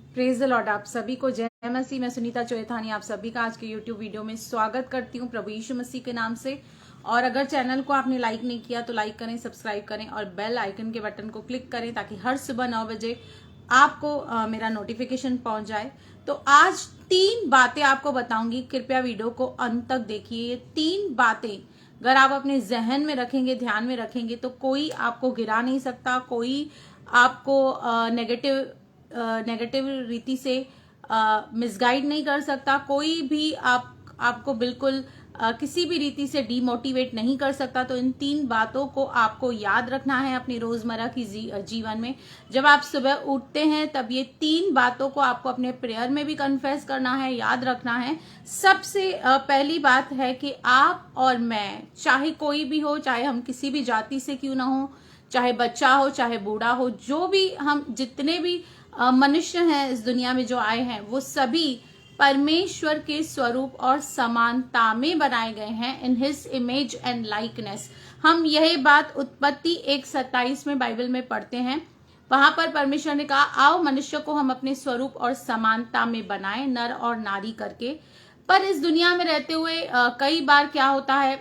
Praise the Lord. आप सभी को जय मसीह। मैं सुनीता चोएथानी आप सभी का आज के यूट्यूब वीडियो में स्वागत करती हूँ प्रभु यीशु मसीह के नाम से। और अगर चैनल को आपने लाइक नहीं किया तो लाइक करें, सब्सक्राइब करें और बेल आइकन के बटन को क्लिक करें ताकि हर सुबह 9 बजे आपको मेरा नोटिफिकेशन पहुंच जाए। तो आज 3 बातें आपको बताऊंगी, कृपया वीडियो को अंत तक देखिए। ये 3 बातें अगर आप अपने जहन में रखेंगे, ध्यान में रखेंगे तो कोई आपको गिरा नहीं सकता, कोई आपको नेगेटिव रीति से मिसगाइड नहीं कर सकता, कोई भी आपको बिल्कुल किसी भी रीति से डीमोटिवेट नहीं कर सकता। तो इन 3 बातों को आपको याद रखना है अपनी रोजमर्रा की जीवन में। जब आप सुबह उठते हैं तब ये 3 बातों को आपको अपने प्रेयर में भी कन्फेस करना है, याद रखना है। सबसे पहली बात है कि आप और मैं, चाहे कोई भी हो, चाहे हम किसी भी जाति से क्यों ना हो, चाहे बच्चा हो चाहे बूढ़ा हो, जो भी हम जितने भी मनुष्य हैं इस दुनिया में जो आए हैं, वो सभी परमेश्वर के स्वरूप और समानता में बनाए गए हैं, in his image and likeness. हम यही बात उत्पत्ति 1:27 में बाइबल में पढ़ते हैं। वहां पर परमेश्वर ने कहा, आओ मनुष्य को हम अपने स्वरूप और समानता में बनाएं, नर और नारी करके। पर इस दुनिया में रहते हुए कई बार क्या होता है,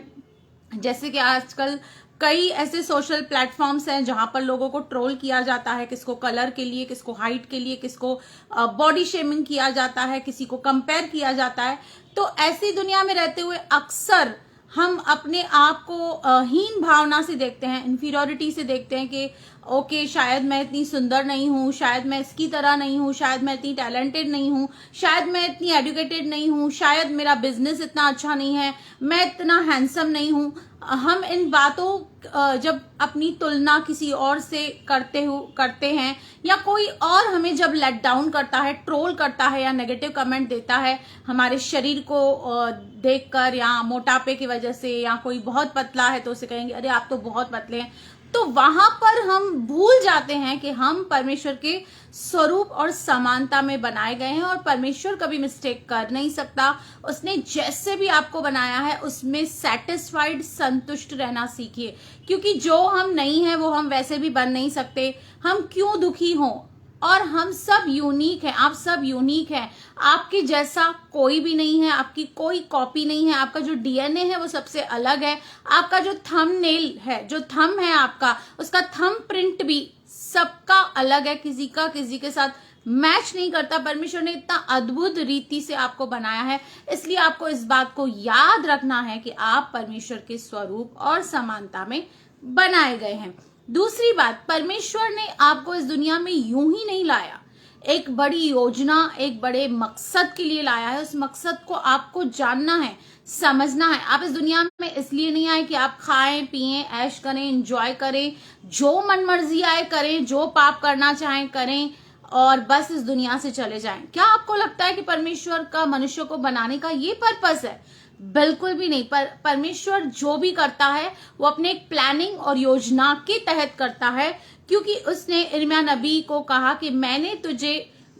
जैसे कि आजकल कई ऐसे सोशल प्लेटफॉर्म्स हैं जहां पर लोगों को ट्रोल किया जाता है, किसको कलर के लिए, किसको हाइट के लिए, किसको बॉडी शेमिंग किया जाता है, किसी को कंपेयर किया जाता है। तो ऐसी दुनिया में रहते हुए अक्सर हम अपने आप को हीन भावना से देखते हैं, इंफीरियोरिटी से देखते हैं कि ओके, शायद मैं इतनी सुंदर नहीं हूँ, शायद मैं इसकी तरह नहीं हूँ, शायद मैं इतनी टैलेंटेड नहीं हूँ, शायद मैं इतनी एजुकेटेड नहीं हूँ, शायद मेरा बिजनेस इतना अच्छा नहीं है, मैं इतना हैंडसम नहीं हूँ। हम इन बातों जब अपनी तुलना किसी और से करते हैं, या कोई और हमें जब लेट डाउन करता है, ट्रोल करता है या नेगेटिव कमेंट देता है हमारे शरीर को देखकर, या मोटापे की वजह से, या कोई बहुत पतला है तो उसे कहेंगे अरे आप तो बहुत पतले हैं, तो वहां पर हम भूल जाते हैं कि हम परमेश्वर के स्वरूप और समानता में बनाए गए हैं और परमेश्वर कभी मिस्टेक कर नहीं सकता। उसने जैसे भी आपको बनाया है उसमें सैटिस्फाइड, संतुष्ट रहना सीखिए, क्योंकि जो हम नहीं है वो हम वैसे भी बन नहीं सकते। हम क्यों दुखी हों, और हम सब यूनिक हैं, आप सब यूनिक हैं, आपके जैसा कोई भी नहीं है, आपकी कोई कॉपी नहीं है। आपका जो डीएनए है वो सबसे अलग है, आपका जो थंबनेल है, जो थंब है आपका, उसका थंब प्रिंट भी सबका अलग है, किसी के साथ मैच नहीं करता। परमेश्वर ने इतना अद्भुत रीति से आपको बनाया है, इसलिए आपको इस बात को याद रखना है कि आप परमेश्वर के स्वरूप और समानता में बनाए गए हैं। दूसरी बात, परमेश्वर ने आपको इस दुनिया में यूं ही नहीं लाया, एक बड़ी योजना, एक बड़े मकसद के लिए लाया है। उस मकसद को आपको जानना है, समझना है। आप इस दुनिया में इसलिए नहीं आए कि आप खाएं पिएं, ऐश करें, एंजॉय करें, जो मन मर्जी आए करें, जो पाप करना चाहें करें और बस इस दुनिया से चले जाएं। क्या आपको लगता है कि परमेश्वर का मनुष्य को बनाने का ये पर्पस है? बिल्कुल भी नहीं। परमेश्वर जो भी करता है वो अपने एक प्लानिंग और योजना के तहत करता है, क्योंकि उसने यिर्मयाह नबी को कहा कि मैंने तुझे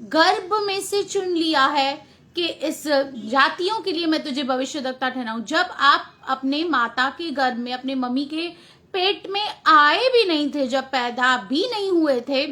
गर्भ में से चुन लिया है कि इस जातियों के लिए मैं तुझे भविष्यद्वक्ता ठहराऊं। जब आप अपने माता के गर्भ में, अपने मम्मी के पेट में आए भी नहीं थे, जब पैदा भी नहीं हुए थे,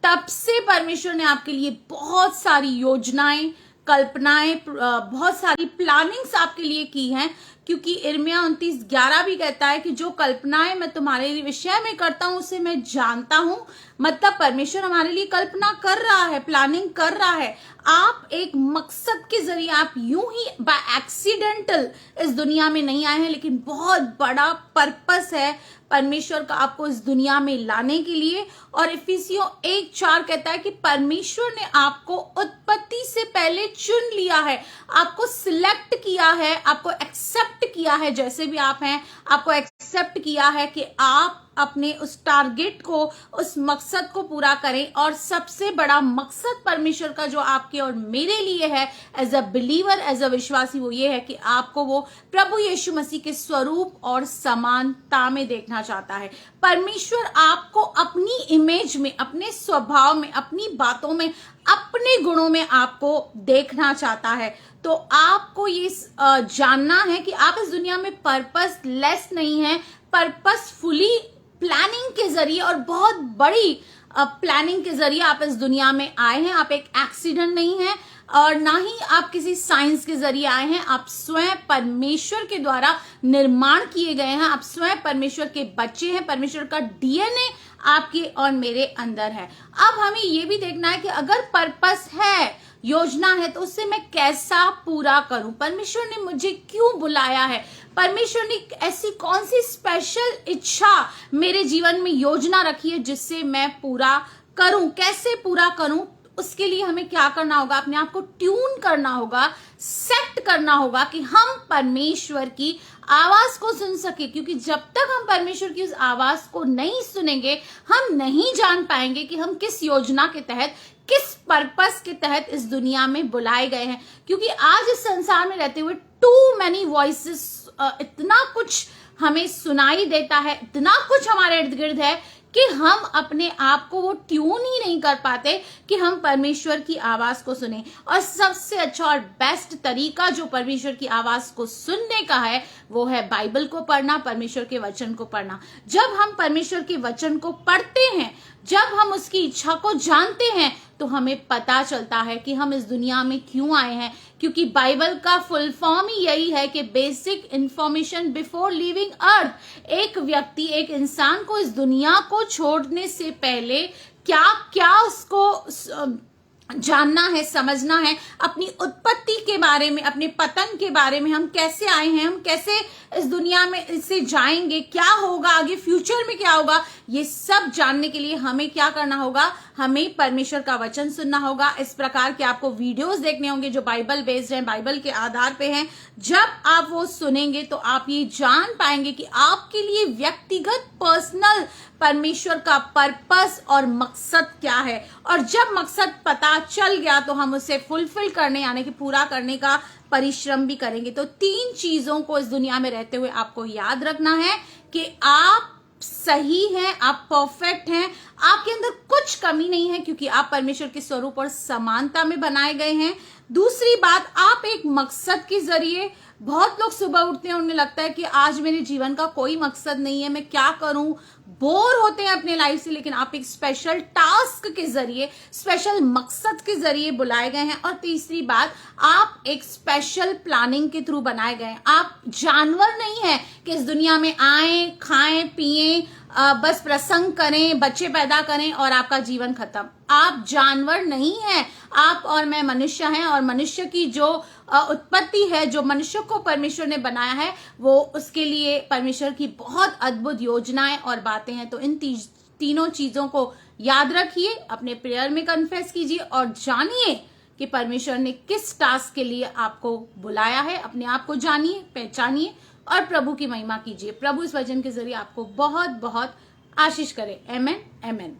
तब से परमेश्वर ने आपके लिए बहुत सारी योजनाएं, कल्पनाएं, बहुत सारी प्लानिंग्स आपके लिए की हैं। क्योंकि यिर्मयाह 29:11 भी कहता है कि जो कल्पनाएं मैं तुम्हारे विषय में करता हूं उसे मैं जानता हूं। मतलब परमेश्वर हमारे लिए कल्पना कर रहा है, प्लानिंग कर रहा है। आप एक मकसद के जरिए, आप यूं ही बाय एक्सीडेंटल इस दुनिया में नहीं आए हैं, लेकिन बहुत बड़ा पर्पस है परमेश्वर का आपको इस दुनिया में लाने के लिए। और इफिसियों 1:4 कहता है कि परमेश्वर ने आपको उत्पत्ति से पहले चुन लिया है, आपको सिलेक्ट किया है, आपको एक्सेप्ट किया है, जैसे भी आप हैं आपको एक्सेप्ट किया है कि आप अपने उस टारगेट को, उस मकसद को पूरा करें। और सबसे बड़ा मकसद परमेश्वर का जो आपके और मेरे लिए है as a believer, as a विश्वासी, वो ये है कि आपको वो प्रभु यीशु मसीह के स्वरूप और समानता में देखना चाहता है। परमेश्वर आपको अपनी इमेज में, अपने स्वभाव में, अपनी बातों में, अपने गुणों में आपको देखना चाहता है। तो आपको ये जानना है कि आप इस दुनिया में पर्पस लेस नहीं है, पर्पसफुली प्लानिंग के जरिए और बहुत बड़ी प्लानिंग के जरिए आप इस दुनिया में आए हैं। आप एक एक्सीडेंट नहीं है और ना ही आप किसी साइंस के जरिए आए हैं। आप स्वयं परमेश्वर के द्वारा निर्माण किए गए हैं। आप स्वयं परमेश्वर के बच्चे हैं। परमेश्वर का डीएनए आपके और मेरे अंदर है। अब हमें ये भी देखना है कि अगर पर्पस है, योजना है, तो उससे मैं कैसा पूरा करूं। परमेश्वर ने मुझे क्यों बुलाया है, परमेश्वर ने ऐसी कौन सी स्पेशल इच्छा मेरे जीवन में, योजना रखी है जिससे मैं पूरा करूं। कैसे पूरा करूं, उसके लिए हमें क्या करना होगा, अपने आप को ट्यून करना होगा, सेट करना होगा कि हम परमेश्वर की आवाज को सुन सके। क्योंकि जब तक हम परमेश्वर की उस आवाज को नहीं सुनेंगे, हम नहीं जान पाएंगे कि हम किस योजना के तहत, किस पर्पस के तहत इस दुनिया में बुलाए गए हैं। क्योंकि आज इस संसार में रहते हुए टू मैनी वॉइसेस, इतना कुछ हमें सुनाई देता है, इतना कुछ हमारे इर्द गिर्द है कि हम अपने आप को वो ट्यून ही नहीं कर पाते कि हम परमेश्वर की आवाज को सुने। और सबसे अच्छा और बेस्ट तरीका जो परमेश्वर की आवाज को सुनने का है, वो है बाइबल को पढ़ना, परमेश्वर के वचन को पढ़ना। जब हम परमेश्वर के वचन को पढ़ते हैं, जब हम उसकी इच्छा को जानते हैं, तो हमें पता चलता है कि हम इस दुनिया में क्यों आए हैं। क्योंकि बाइबल का फुल फॉर्म ही यही है कि बेसिक इंफॉर्मेशन बिफोर लिविंग अर्थ। एक व्यक्ति, एक इंसान को इस दुनिया को छोड़ने से पहले क्या क्या उसको जानना है, समझना है, अपनी उत्पत्ति के बारे में, अपने पतन के बारे में, हम कैसे आए हैं, हम कैसे इस दुनिया में इससे जाएंगे, क्या होगा आगे, फ्यूचर में क्या होगा, ये सब जानने के लिए हमें क्या करना होगा, हमें परमेश्वर का वचन सुनना होगा। इस प्रकार के आपको वीडियोस देखने होंगे जो बाइबल बेस्ड हैं, बाइबल के आधार पे हैं। जब आप वो सुनेंगे तो आप ये जान पाएंगे कि आपके लिए व्यक्तिगत, पर्सनल परमेश्वर का पर्पस और मकसद क्या है। और जब मकसद पता चल गया तो हम उसे फुलफिल करने, यानी कि पूरा करने का परिश्रम भी करेंगे। तो 3 चीजों को इस दुनिया में रहते हुए आपको याद रखना है कि आप सही हैं, आप परफेक्ट हैं, आपके अंदर कुछ कमी नहीं है, क्योंकि आप परमेश्वर के स्वरूप और समानता में बनाए गए हैं। दूसरी बात, आप एक मकसद के जरिए, बहुत लोग सुबह उठते हैं, उन्हें लगता है कि आज मेरे जीवन का कोई मकसद नहीं है, मैं क्या करूं, बोर होते हैं अपने लाइफ से। लेकिन आप एक स्पेशल टास्क के जरिए, स्पेशल मकसद के जरिए बुलाए गए हैं। और तीसरी बात, आप एक स्पेशल प्लानिंग के थ्रू बनाए गए हैं। आप जानवर नहीं है कि इस दुनिया में आए, खाएं, पिएं, बस प्रसंग करें, बच्चे पैदा करें और आपका जीवन खत्म। आप जानवर नहीं हैं, आप और मैं मनुष्य हैं। और मनुष्य की जो उत्पत्ति है, जो मनुष्य को परमेश्वर ने बनाया है, वो उसके लिए परमेश्वर की बहुत अद्भुत योजनाएं और बातें हैं। तो इन तीनों चीजों को याद रखिए, अपने प्रेयर में कन्फेस कीजिए और जानिए कि परमेश्वर ने किस टास्क के लिए आपको बुलाया है। अपने आप को जानिए, पहचानिए और प्रभु की महिमा कीजिए। प्रभु इस वचन के जरिए आपको बहुत बहुत आशीष करे। आमेन, आमेन।